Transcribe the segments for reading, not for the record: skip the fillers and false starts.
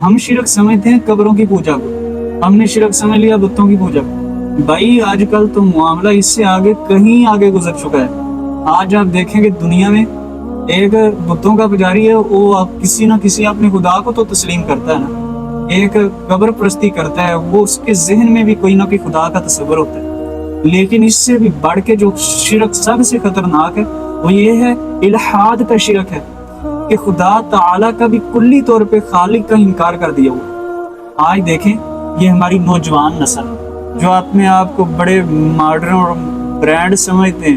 ہم شرک سمجھتے ہیں قبروں کی پوجا کو، ہم نے شرک سمجھ لیا بتوں کی پوجا کو۔ بھائی آج کل تو معاملہ اس سے آگے کہیں آگے گزر چکا ہے۔ آج آپ دیکھیں کہ دنیا میں ایک بتوں کا پجاری ہے، وہ کسی نہ کسی اپنے خدا کو تو تسلیم کرتا ہے نا، ایک قبر پرستی کرتا ہے، وہ اس کے ذہن میں بھی کوئی نہ کوئی خدا کا تصور ہوتا ہے۔ لیکن اس سے بھی بڑھ کے جو شرک سب سے خطرناک ہے وہ یہ ہے الحاد کا شرک ہے، کہ خدا تعالیٰ کا بھی کلی طور پہ خالق کا انکار کر دیا ہوا۔ آج دیکھیں یہ ہماری نوجوان نسل جو اپنے آپ کو بڑے ماڈرن اور برانڈ سمجھتے ہیں،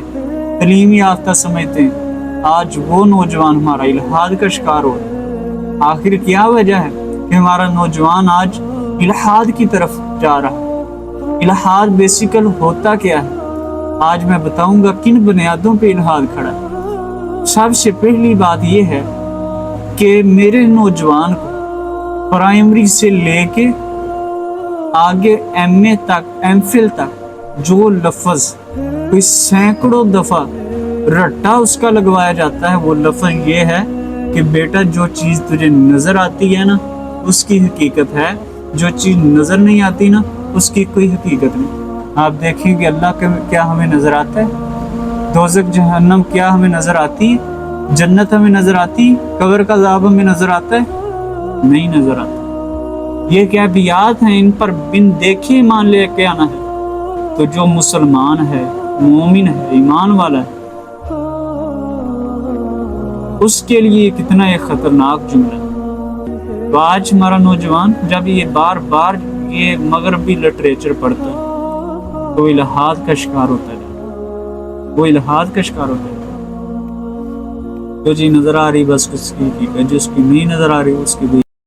تعلیم یافتہ سمجھتے ہیں، آج وہ نوجوان ہمارا الحاد کا شکار ہو رہا ہے۔ آخر کیا وجہ ہے کہ ہمارا نوجوان آج الحاد کی طرف جا رہا ہے؟ الحاد بیسیکل ہوتا کیا ہے؟ آج میں بتاؤں گا کن بنیادوں پہ الحاد کھڑا ہے۔ سب سے پہلی بات یہ ہے کہ میرے نوجوان کو پرائمری سے لے کے آگے ایم اے تک، ایم فل تک جو لفظ کوئی سینکڑوں دفعہ رٹا اس کا لگوایا جاتا ہے، وہ لفظ یہ ہے کہ بیٹا جو چیز تجھے نظر آتی ہے نا اس کی حقیقت ہے، جو چیز نظر نہیں آتی نا اس کی کوئی حقیقت نہیں۔ آپ دیکھیں کہ اللہ کیا ہمیں نظر آتا ہے، دوزخ جہنم کیا ہمیں نظر آتی ہے، جنت ہمیں نظر آتی، قبر کا عذاب ہمیں نظر آتا ہے؟ نہیں نظر آتا۔ یہ غیبیات ہیں، ان پر بن دیکھے ایمان لے کے آنا ہے۔ تو جو مسلمان ہے، مومن ہے، ایمان والا ہے، اس کے لیے کتنا ایک خطرناک جملہ ہے۔ تو آج ہمارا نوجوان جب یہ بار بار یہ مغربی لٹریچر پڑھتا ہے تو الحاد کا شکار ہوتا ہے، وہ الحاد کا شکار ہوتا ہے۔ جو چیز نظر آ رہی بس اس کی ٹھیک ہے، جس کی نہیں نظر آ رہی اس کی بھی